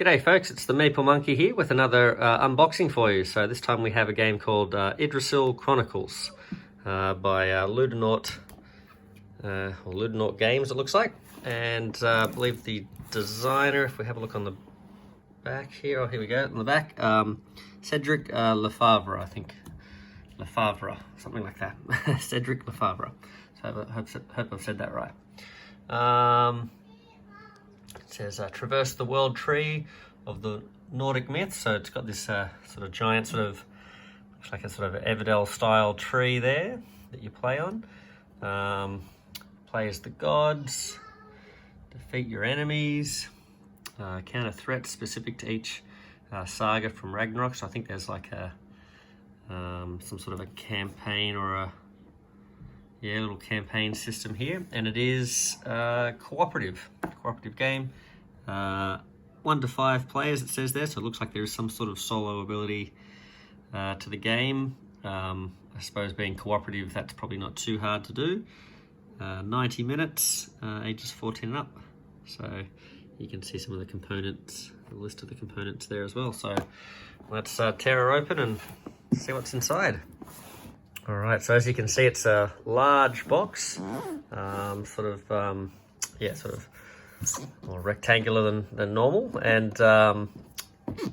G'day folks, it's the Maple Monkey here with another unboxing for you. So this time we have a game called Yggdrasil Chronicles by Ludonaute Games, it looks like. And I believe the designer, if we have a look on the back here, oh here we go, on the back, Cedric Lefebvre, I think. Lefebvre, something like that. Cedric Lefebvre. So I hope I've said that right. It says, traverse the world tree of the Nordic myth. So it's got this sort of giant looks like a sort of Yggdrasil style tree there that you play on. Play as the gods, defeat your enemies, counter threats specific to each saga from Ragnarok. So I think there's like a some sort of a campaign or a little campaign system here, and it is cooperative game. 1 to 5 players, it says there, so it looks like there is some sort of solo ability to the game. I suppose being cooperative, that's probably not too hard to do. 90 minutes, ages 14 and up. So you can see some of the components, the list of the components there as well. So let's tear her open and see what's inside. All right, so as you can see, it's a large box, sort of more rectangular than normal, and the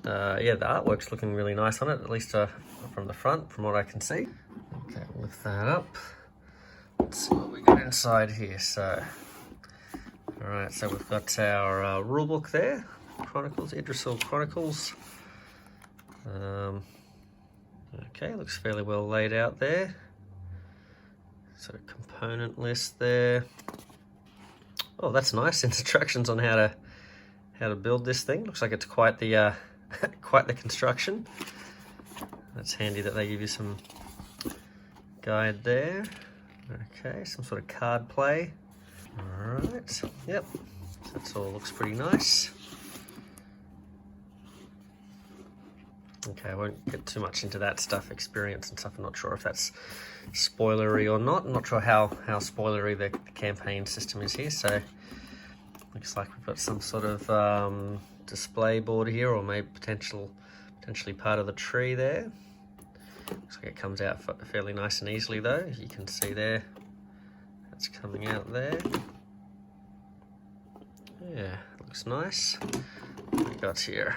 artwork's looking really nice on it, at least from the front, from what I can see. Okay, we'll lift that up. Let's see what we got inside here. So, all right, so we've got our rulebook there, Chronicles, Yggdrasil Chronicles. Okay, looks fairly well laid out there. Sort of component list there. Oh, that's nice. Instructions on how to build this thing. Looks like it's quite the quite the construction. That's handy that they give you some guide there. Okay, some sort of card play. All right. Yep. That all looks pretty nice. Okay, I won't get too much into that stuff, experience and stuff. I'm not sure if that's spoilery or not. I'm not sure how spoilery the campaign system is here. So looks like we've got some sort of display board here, or maybe potentially part of the tree there. Looks like it comes out fairly nice and easily though. You can see there, that's coming out there. Yeah, looks nice. What we got here?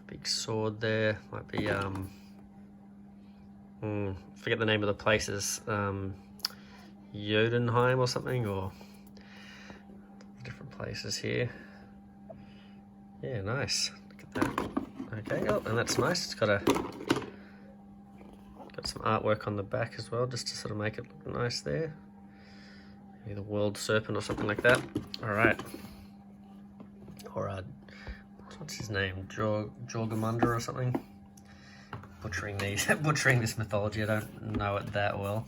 Big sword there, might be forget the name of the places, Jotunheim or something, or different places here. Yeah, nice. Look at that. Okay, oh, and that's nice. It's got some artwork on the back as well, just to sort of make it look nice there. Maybe the world serpent or something like that. All right. Or what's his name? Jorgamunda or something. Butchering this mythology. I don't know it that well.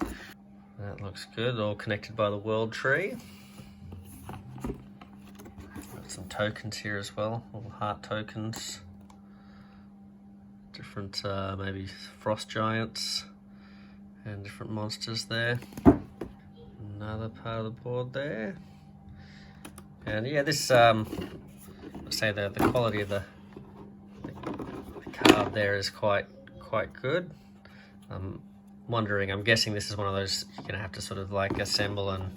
That looks good. All connected by the world tree. Got some tokens here as well. Little heart tokens. Different maybe frost giants and different monsters there. Another part of the board there. And yeah, this let's say the quality of the card there is quite good. I'm guessing this is one of those you're gonna have to sort of like assemble and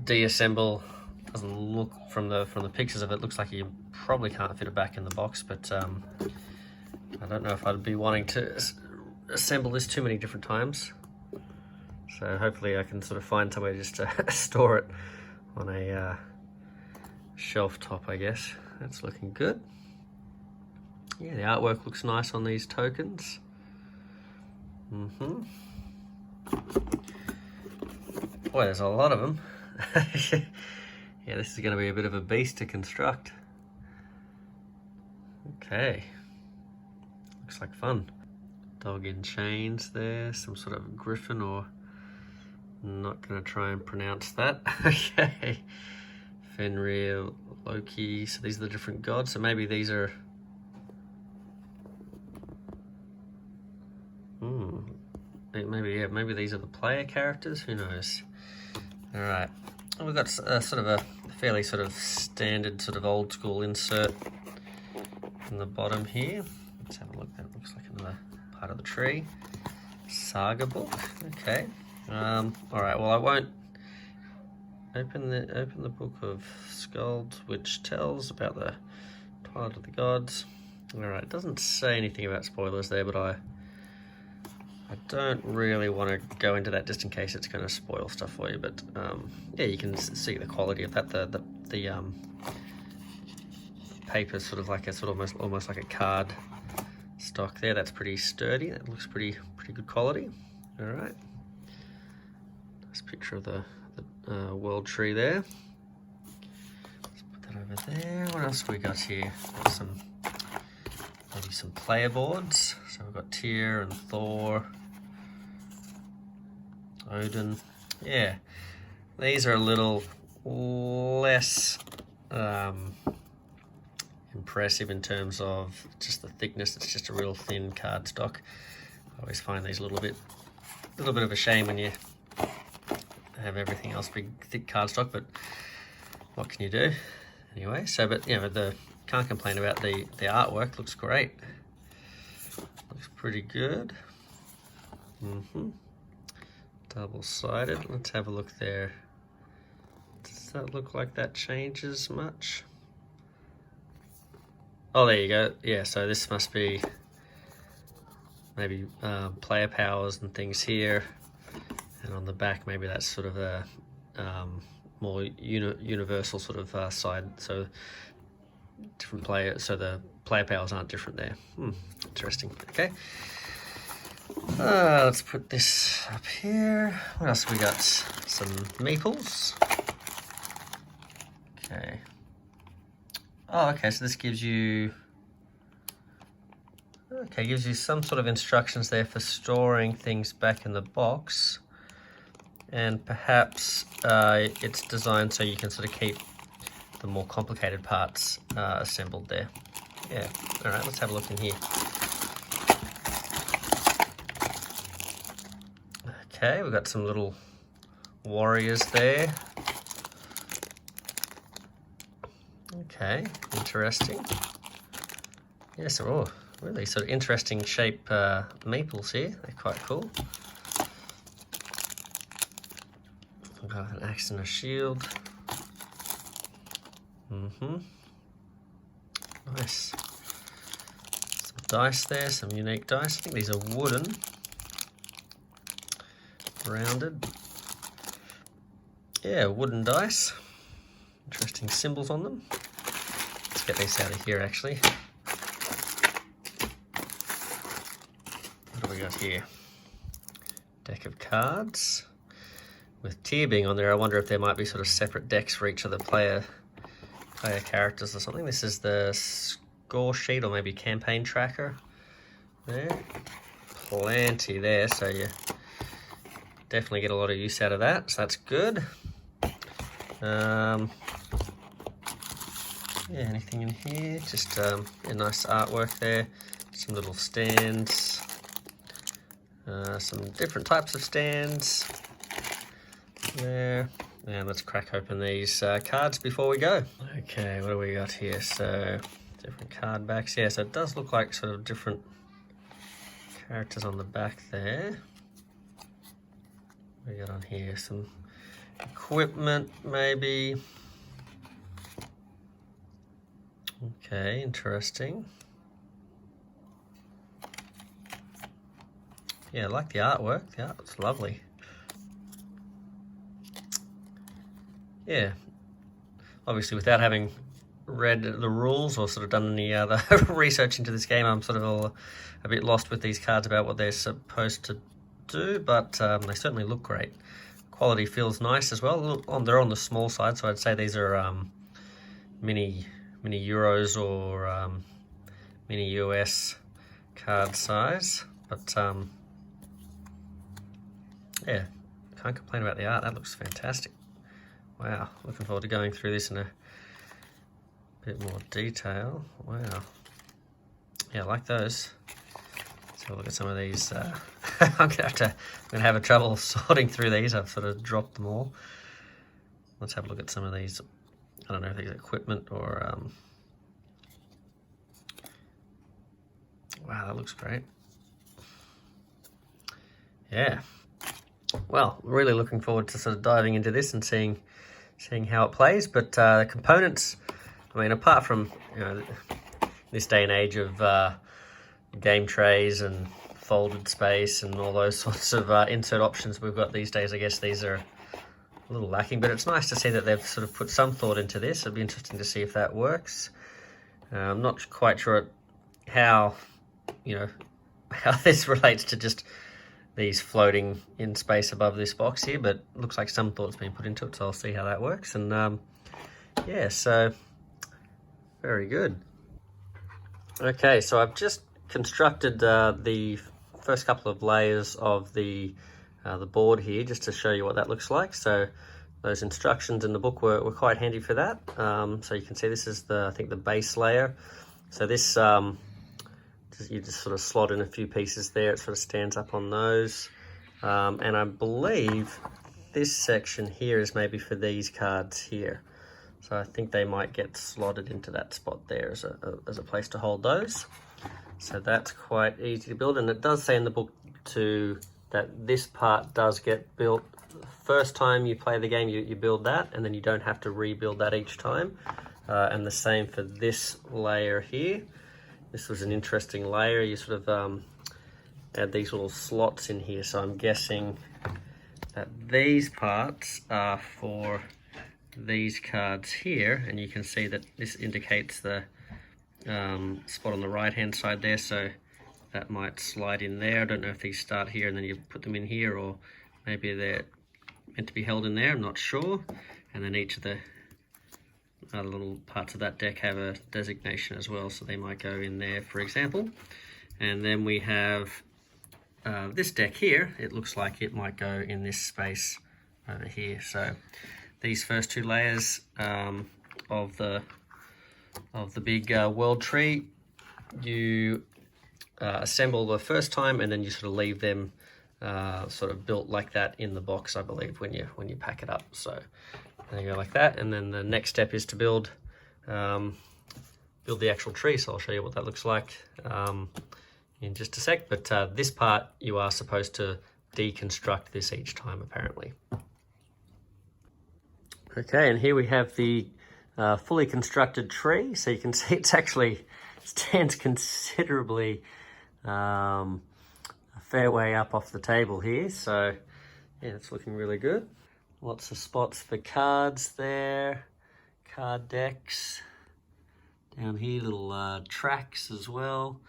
deassemble. Doesn't look from the pictures of it, looks like you probably can't fit it back in the box, but I don't know if I'd be wanting to assemble this too many different times. So hopefully I can sort of find somewhere just to store it on a shelf top, I guess. That's looking good. Yeah, the artwork looks nice on these tokens. Boy, there's a lot of them. Yeah, this is going to be a bit of a beast to construct. Okay. Looks like fun. Dog in chains there, some sort of griffin, or I'm not going to try and pronounce that. Okay. Fenrir, Loki, so these are the different gods, so maybe these are maybe these are the player characters, who knows. All right, we've got sort of a fairly sort of standard, sort of old school insert in the bottom here. Let's have a look. That looks like another part of the tree. Saga book. Okay. All right. Well, I won't open the book of Skulls, which tells about the Twilight of the Gods. All right. It doesn't say anything about spoilers there, but I don't really want to go into that just in case it's going to spoil stuff for you. But yeah, you can see the quality of that. The paper is sort of like a almost like a card stock there. That's pretty sturdy. That looks pretty good quality. All right. Nice picture of the world tree there. Let's put that over there. What else have we got here? Got maybe some player boards. So we've got Tyr and Thor, Odin. Yeah, these are a little less impressive in terms of just the thickness. It's just a real thin cardstock. I always find these a little bit of a shame when you have everything else big thick cardstock, but what can you do? Anyway, so but you know, can't complain about the artwork. Looks great. Looks pretty good. Double-sided. Let's have a look there. Does that look like that changes much? Oh, there you go. Yeah, so this must be maybe player powers and things here, and on the back maybe that's sort of a more universal sort of side. So different player, so the player powers aren't different there. Interesting. Okay. Let's put this up here. What else have we got? Some meeples. Okay. Oh, okay, so this gives you some sort of instructions there for storing things back in the box, and perhaps it's designed so you can sort of keep the more complicated parts assembled there. Yeah, all right, let's have a look in here. Okay, we've got some little warriors there. Okay, interesting. Yes, they're all really sort of interesting shape meeples here. They're quite cool. We've got an axe and a shield. Nice. Some dice there, some unique dice. I think these are wooden. Rounded. Yeah, wooden dice. Interesting symbols on them. Let's get these out of here actually. What do we got here? Deck of cards. With Tyr being on there, I wonder if there might be sort of separate decks for each of the player characters or something. This is the score sheet or maybe campaign tracker there. Plenty there, so you definitely get a lot of use out of that, so that's good. Yeah, anything in here? Just a nice artwork there. Some little stands. Some different types of stands there. And let's crack open these cards before we go. Okay, what do we got here? So, different card backs. Yeah, so it does look like sort of different characters on the back there. What do we got on here? Some equipment, maybe. Okay, interesting. Yeah, I like the artwork. The artwork's lovely. Yeah, obviously without having read the rules or sort of done any other research into this game, I'm sort of a bit lost with these cards about what they're supposed to do, but they certainly look great. Quality feels nice as well. They're on the small side, so I'd say these are mini euros or mini US card size, but yeah, can't complain about the art. That looks fantastic. Wow, looking forward to going through this in a bit more detail. Wow. Yeah, I like those. Let's have a look at some of these. I'm gonna have a trouble sorting through these. I've sort of dropped them all. Let's have a look at some of these I don't know if it's equipment or wow, that looks great. Yeah, well, really looking forward to sort of diving into this and seeing how it plays. But the components, I mean, apart from, you know, this day and age of game trays and folded space and all those sorts of insert options we've got these days, I guess these are a little lacking, but it's nice to see that they've sort of put some thought into this. It'd be interesting to see if that works. I'm not quite sure how, you know, how this relates to just these floating in space above this box here, but it looks like some thought's been put into it, so I'll see how that works. And yeah, so very good. Okay, so I've just constructed the first couple of layers of the board here, just to show you what that looks like. So those instructions in the book were quite handy for that. So you can see this is I think the base layer. So this, you just sort of slot in a few pieces there. It sort of stands up on those. And I believe this section here is maybe for these cards here. So I think they might get slotted into that spot there as a place to hold those. So that's quite easy to build, and it does say in the book too that this part does get built. First time you play the game, you build that, and then you don't have to rebuild that each time. And the same for this layer here. This was an interesting layer. You sort of add these little slots in here, so I'm guessing that these parts are for these cards here, and you can see that this indicates the spot on the right hand side there, so that might slide in there. I don't know if these start here and then you put them in here, or maybe they're meant to be held in there, I'm not sure. And then each of the other little parts of that deck have a designation as well, so they might go in there, for example. And then we have this deck here. It looks like it might go in this space over here. So these first two layers of the big world tree, you assemble the first time, and then you sort of leave them sort of built like that in the box, I believe, when you pack it up. So there you go, like that. And then the next step is to build the actual tree. So I'll show you what that looks like in just a sec. But this part, you are supposed to deconstruct this each time, apparently. Okay, and here we have the fully constructed tree. So you can see it's actually stands considerably a fair way up off the table here. So yeah, it's looking really good. Lots of spots for cards there, card decks. Down here, little tracks as well,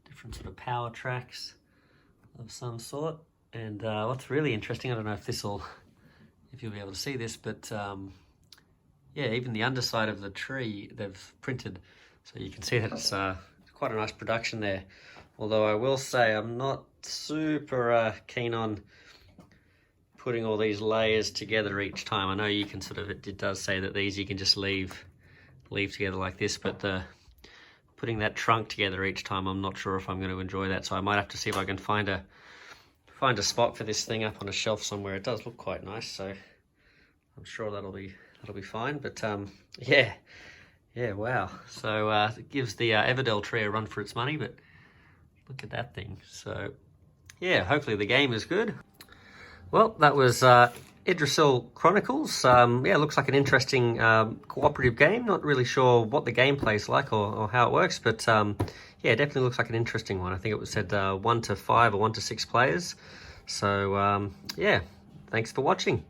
different sort of power tracks of some sort. And what's really interesting, I don't know if you'll be able to see this, but yeah, even the underside of the tree they've printed, so you can see that it's quite a nice production there. Although I will say I'm not super keen on putting all these layers together each time. I know you can sort of, it does say that these you can just leave together like this, but putting that trunk together each time, I'm not sure if I'm going to enjoy that. So I might have to see if I can find a spot for this thing up on a shelf somewhere. It does look quite nice, so I'm sure that'll be fine. But yeah, wow. So it gives the Yggdrasil tree a run for its money, but look at that thing. So yeah, hopefully the game is good. Well, that was Yggdrasil Chronicles. Yeah, looks like an interesting cooperative game. Not really sure what the gameplay is like or how it works, but yeah, definitely looks like an interesting one. I think it was said 1 to 5 or 1 to 6 players. So yeah, thanks for watching.